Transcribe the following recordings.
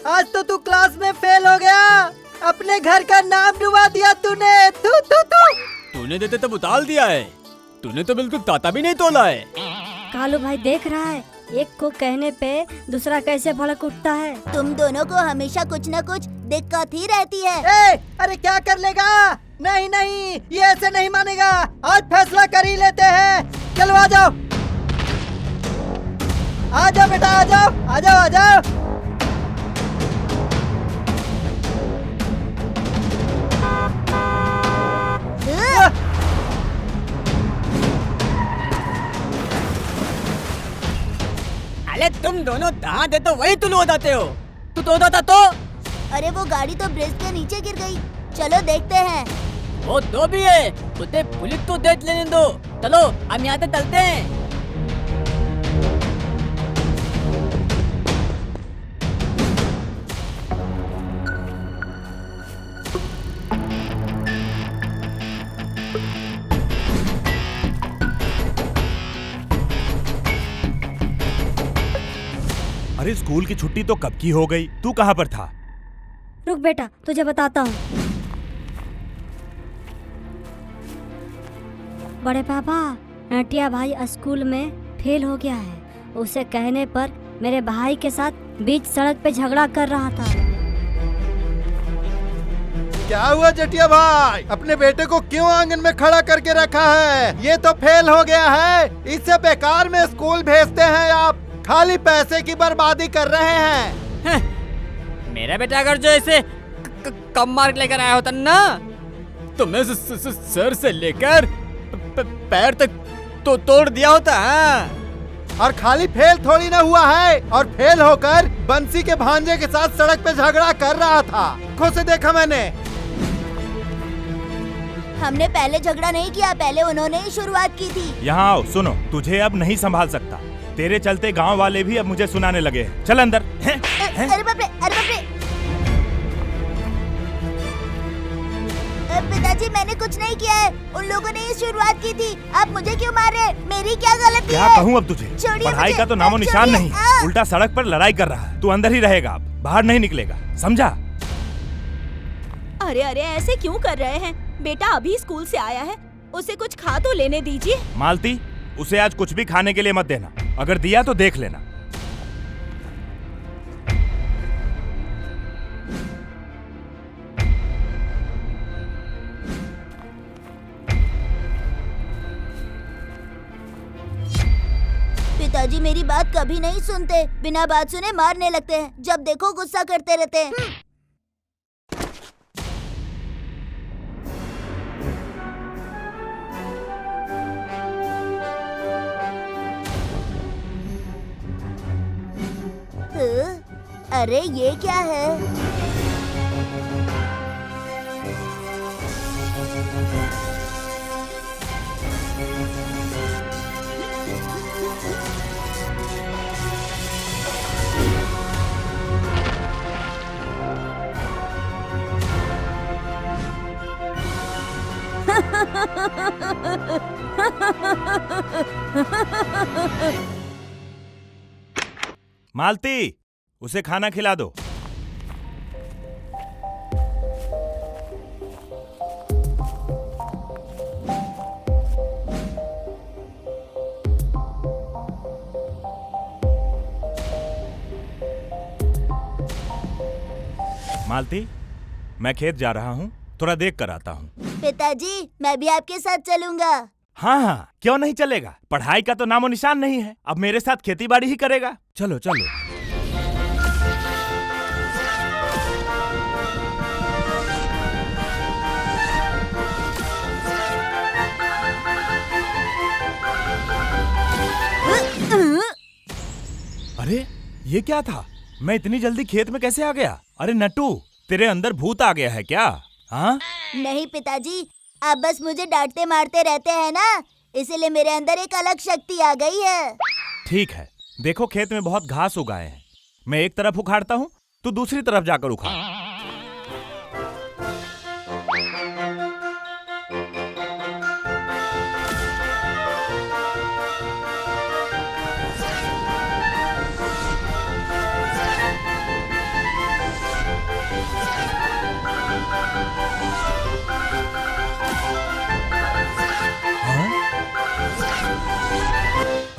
आज तो तू क्लास में फेल हो गया। अपने घर का नाम डुबा दिया तूने। तूने देते तब उताल दिया है। तूने तो बिल्कुल ताता भी नहीं तोला है। कालू भाई देख रहा है, एक को कहने पे दूसरा कैसे भड़क उठता है। तुम दोनों को हमेशा कुछ न कुछ दिक्कत ही रहती है। अरे क्या कर लेगा? नहीं नहीं, ये ऐसे नहीं मानेगा। आज फैसला कर ही लेते हैं। चलो आ जाओ, आ जाओ बेटा, आ जाओ आ जाओ आ जाओ। अरे तुम दोनों दांत है तो वही तुलू बताते हो। तू तो होता तो। अरे वो गाड़ी तो ब्रिज के नीचे गिर गई। चलो देखते हैं। वो तो भी है, उसे पुलिस तो देख लेने दो। चलो हम यहाँ से चलते हैं। अरे स्कूल की छुट्टी तो कब की हो गई? तू कहाँ पर था? रुक बेटा, तुझे बताता हूँ। बड़े पापा, नटिया भाई स्कूल में फेल हो गया है। उसे कहने पर मेरे भाई के साथ बीच सड़क पे झगड़ा कर रहा था। क्या हुआ जटिया भाई? अपने बेटे को क्यों आंगन में खड़ा करके रखा है? ये तो फेल हो गया है। इससे बेकार में स्कूल भेजते हैं आप। खाली पैसे की बर्बादी कर रहे हैं। मेरा बेटा अगर जो ऐसे कम मार्क लेकर आया होता ना, तो मैं सर से लेकर पैर तक तो तोड़ दिया होता। और खाली फेल थोड़ी ना हुआ है, और फेल होकर बंसी के भांजे के साथ सड़क पे झगड़ा कर रहा था। खुद से देखा मैंने। हमने पहले झगड़ा नहीं किया, पहले उन्होंने ही शुरुआत की थी। यहाँ आओ, सुनो। तुझे अब नहीं संभाल सकता। तेरे चलते गांव वाले भी अब मुझे सुनाने लगे हैं। चल अंदर। अरे बाप रे, अरे बाप रे। पिताजी मैंने कुछ नहीं किया है, उन लोगों ने ही शुरुआत की थी। आप मुझे क्यों मार रहे हैं? मेरी क्या गलती क्या है? कहूँ अब तुझे? पढ़ाई का तो नामो निशान नहीं। उल्टा सड़क पर लड़ाई कर रहा है। तू अंदर ही रहेगा, अब बाहर नहीं निकलेगा, समझा? अरे अरे ऐसे क्यों कर रहे हैं? बेटा अभी स्कूल से आया है, उसे कुछ खा तो लेने दीजिए। मालती, उसे आज कुछ भी खाने के लिए मत देना। अगर दिया तो देख लेना। पिताजी मेरी बात कभी नहीं सुनते, बिना बात सुने मारने लगते हैं। जब देखो गुस्सा करते रहते हैं। अरे ये क्या है? मालती, उसे खाना खिला दो। मालती, मैं खेत जा रहा हूँ, थोड़ा देख कर आता हूँ। पिताजी मैं भी आपके साथ चलूंगा। हाँ हाँ, क्यों नहीं चलेगा? पढ़ाई का तो नामो निशान नहीं है। अब मेरे साथ खेती बाड़ी ही करेगा। चलो चलो। अरे ये क्या था? मैं इतनी जल्दी खेत में कैसे आ गया? अरे नट्टू, तेरे अंदर भूत आ गया है क्या? हाँ? नहीं पिताजी, आप बस मुझे डांटते मारते रहते हैं ना, इसीलिए मेरे अंदर एक अलग शक्ति आ गई है। ठीक है, देखो खेत में बहुत घास उगाए हैं। मैं एक तरफ उखाड़ता हूँ, तू दूसरी तरफ जाकर उखाड़।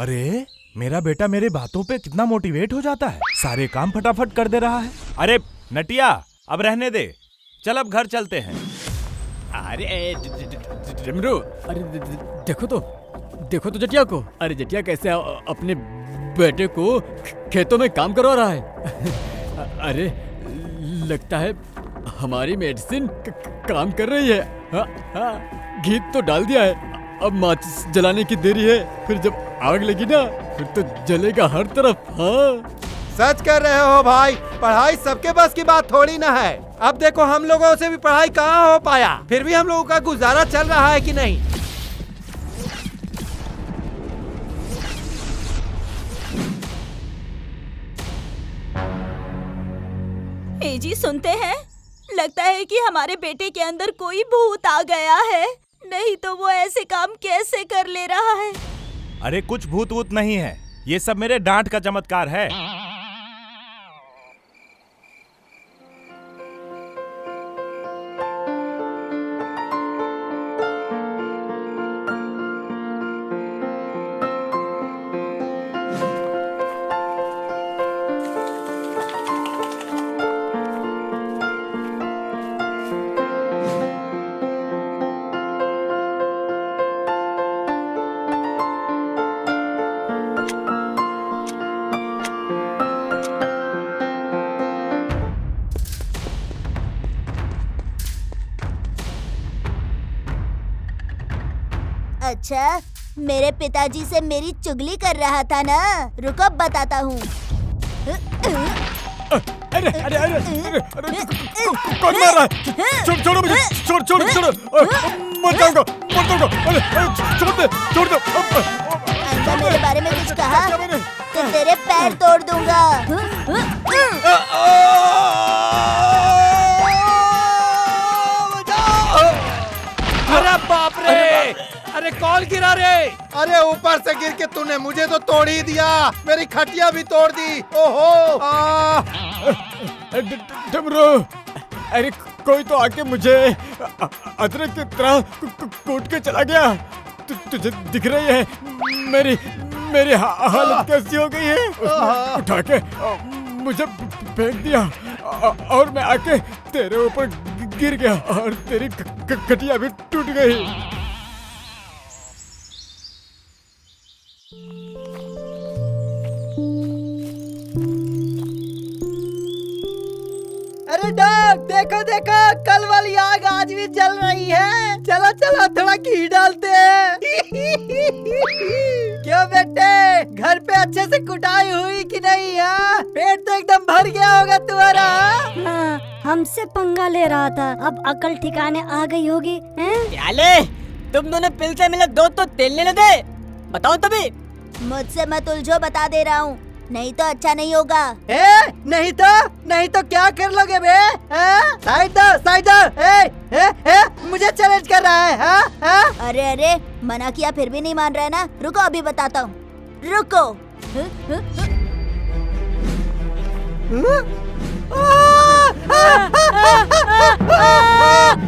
अरे मेरा बेटा मेरे बातों पे कितना मोटिवेट हो जाता है, सारे काम फटाफट कर दे रहा है। अरे नटिया अब रहने दे, चल अब घर चलते हैं। अरे डमरू, अरे देखो तो जटिया को। अरे जटिया कैसे अपने बेटे को खेतों में काम करवा रहा है। अरे लगता है हमारी मेडिसिन काम कर रही है। हाँ, घी तो डाल दिया है, अब माचिस जलाने की देरी है, फिर जब आग लगी ना फिर तो जलेगा हर तरफ। हाँ सच कर रहे हो भाई, पढ़ाई सबके बस की बात थोड़ी ना है। अब देखो हम लोगों से भी पढ़ाई कहाँ हो पाया, फिर भी हम लोगों का गुजारा चल रहा है कि नहीं। ए जी सुनते हैं, लगता है कि हमारे बेटे के अंदर कोई भूत आ गया है, नहीं तो वो ऐसे काम कैसे कर ले रहा है। अरे कुछ भूत वूत नहीं है, ये सब मेरे डांट का चमत्कार है। अच्छा, मेरे पिताजी से मेरी चुगली कर रहा था ना, रुको अब बताता हूँ। अरे अरे अरे अरे कौन मार रहा है? छोड़ो मुझे, छोड़ो, मर जाऊंगा। अरे छोड़ दे। अंदर मेरे बारे में कुछ कहा तो तेरे पैर तोड़ दूंगा। अरे बाप रे, अरे कौन गिरा रे? अरे ऊपर से गिर के तूने मुझे तो तोड़ ही दिया, मेरी खटिया भी तोड़ दी। ओहो डमरू, अरे कोई तो आके मुझे अदरक की तरह कूट के चला गया। तुझे दिख रही है मेरी हालत कैसी हो गई है? उठा के मुझे फेंक दिया और मैं आके तेरे ऊपर गिर गया और तेरी खटिया भी टूट गई। अरे डॉग, देखो कल वाली आग आज भी जल रही है। चलो थोड़ा घी डालते हैं। क्यों बेटे, घर पे अच्छे से कुटाई हुई कि नहीं है? पेट तो एकदम भर गया होगा तुम्हारा। हाँ, हमसे पंगा ले रहा था, अब अकल ठिकाने आ गई होगी। प्याले, तुम दोनों पिल से मिले दो तो तेल लेने दे, बताओ तभी। मुझसे मत उलझो, बता दे रहा हूँ, नहीं तो अच्छा नहीं होगा। नहीं तो क्या कर लोगे बे? साइड मुझे चैलेंज कर रहा है? अरे मना किया फिर भी नहीं मान रहा है ना, रुको अभी बताता हूँ, रुको।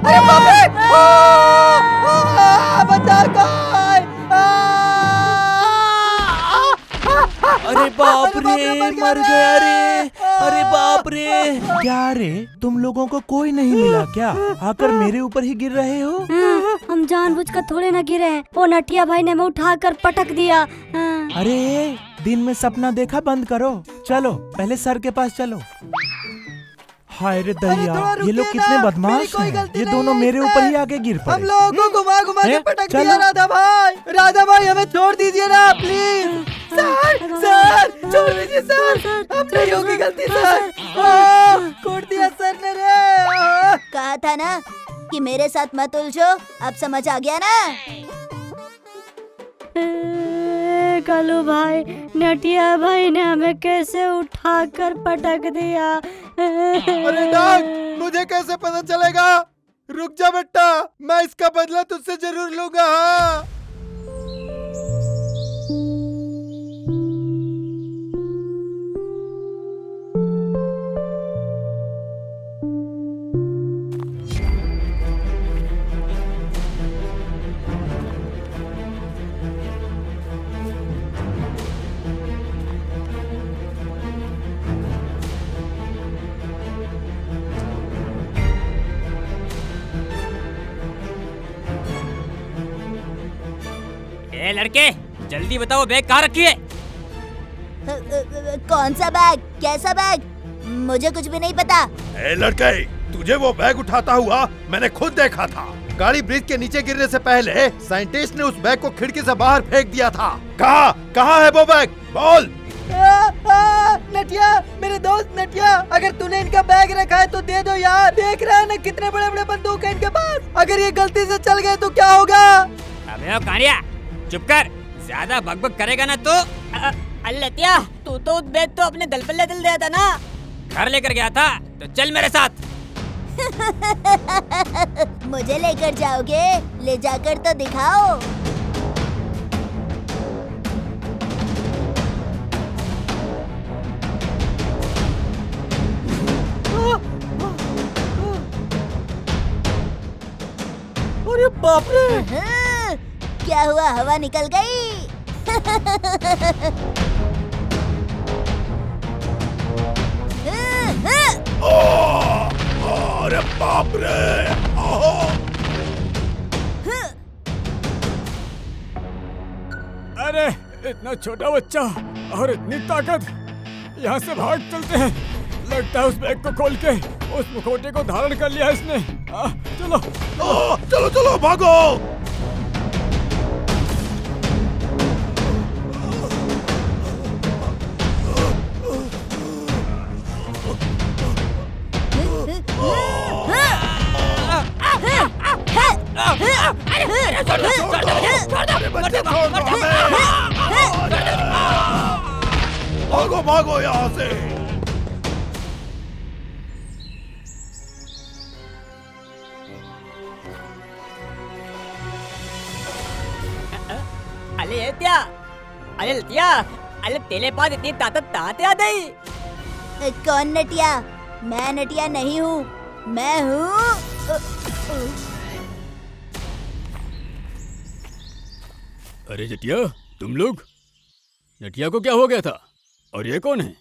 अरे बाप रे, बचा कोई। अरे बाप रे, मर गया रे। अरे बाप रे, क्या रे, तुम लोगों को कोई नहीं मिला क्या? आकर मेरे ऊपर ही गिर रहे हो? हम जानबूझकर थोड़े ना गिरे हैं, वो नटिया भाई ने हमें उठाकर पटक दिया। अरे दिन में सपना देखा बंद करो, चलो पहले सर के पास चलो। हाय रे दरिया, ये लोग कितने बदमाश हैं। ये दोनों मेरे ऊपर ही आके गिर पड़े। हम लोगों को घुमा के पटक दिया। राधा भाई हमें छोड़ दीजिए ना प्लीज। सर छोड़ दीजिए सर, अब नहीं होगी गलती सर। कोट दिया सर ने रे। कहा था ना कि मेरे साथ मत उलझो, अब समझ आ गया ना? कालू भाई, नटिया भाई ने हमें कैसे उठाकर पटक दिया। अरे डॉग, मुझे कैसे पता चलेगा? रुक जा बेटा, मैं इसका बदला तुझसे जरूर लूंगा। हाँ अरे लड़के, जल्दी बताओ बैग कहाँ रखी है? कौन सा बैग? कैसा बैग? मुझे कुछ भी नहीं पता। ए लड़के, तुझे वो बैग उठाता हुआ मैंने खुद देखा था। गाड़ी ब्रिज के नीचे गिरने से पहले साइंटिस्ट ने उस बैग को खिड़की से बाहर फेंक दिया था। कहाँ है वो बैग? बोल। नटिया, मेरे दोस्त नटिया, अगर तूने इनका बैग रखा है तो दे दो यार। देख रहा है ना कितने बड़े बड़े बंदूक है इनके पास। अगर ये गलती से चल गए तो क्या होगा? अबे ओ कानिया, चुप कर। ज्यादा बकबक करेगा ना तो। लतिया, तू तो उस बैग तो अपने दल पल्ले दिल दिया था ना। घर लेकर गया था, तो चल मेरे साथ। मुझे लेकर जाओगे? ले जाकर तो दिखाओ। अरे बाप रे! क्या हुआ? हवा निकल गई। अरे बाप रे! अरे इतना छोटा बच्चा और इतनी ताकत, यहाँ से भाग चलते हैं। लगता है उस बैग को खोल के उस मुखौटे को धारण कर लिया इसने। चलो चलो चलो भागो। भागो भागो यहाँ से। अरे लतिया, अरे लतिया, अरे तेरे पास इतनी ताकत कहाँ से आ गई? कौन नटिया? मैं नटिया नहीं हूँ, मैं हूँ। अरे जटिया, तुम लोग? जटिया को क्या हो गया था? और ये कौन है?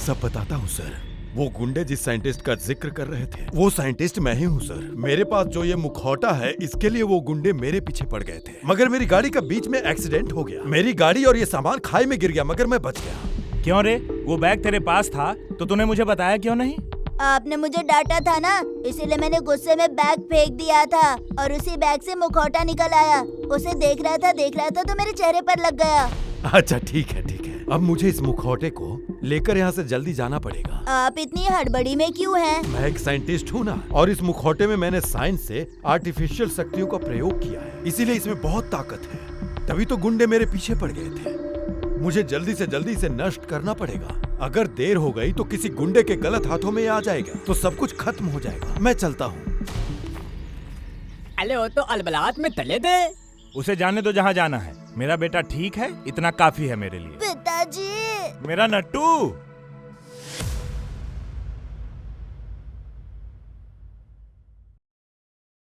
सब बताता हूँ सर। वो गुंडे जिस साइंटिस्ट का जिक्र कर रहे थे, वो साइंटिस्ट मैं ही हूँ सर। मेरे पास जो ये मुखौटा है, इसके लिए वो गुंडे मेरे पीछे पड़ गए थे, मगर मेरी गाड़ी का बीच में एक्सीडेंट हो गया। मेरी गाड़ी और ये सामान खाई में गिर गया, मगर मैं बच गया। क्यों रे? वो बैग तेरे पास था तो तूने मुझे बताया क्यों नहीं? आपने मुझे डांटा था ना, इसीलिए मैंने गुस्से में बैग फेंक दिया था और उसी बैग से मुखौटा निकल आया। उसे देख रहा था तो मेरे चेहरे पर लग गया। अच्छा ठीक है ठीक है। अब मुझे इस मुखौटे को लेकर यहाँ से जल्दी जाना पड़ेगा। आप इतनी हड़बड़ी में क्यों हैं? मैं एक साइंटिस्ट हूँ ना, और इस मुखौटे में मैंने साइंस से आर्टिफिशियल शक्तियों का प्रयोग किया है, इसीलिए इसमें बहुत ताकत है। तभी तो गुंडे मेरे पीछे पड़ गए थे। मुझे जल्दी से जल्दी इसे नष्ट करना पड़ेगा। अगर देर हो गई तो किसी गुंडे के गलत हाथों में आ जाएगा, तो सब कुछ खत्म हो जाएगा। मैं चलता हूँ। अरे वो तो अलबलात में तले थे। उसे जाने दो जहाँ जाना है। मेरा बेटा ठीक है, इतना काफी है मेरे लिए। पिताजी! मेरा नट्टू।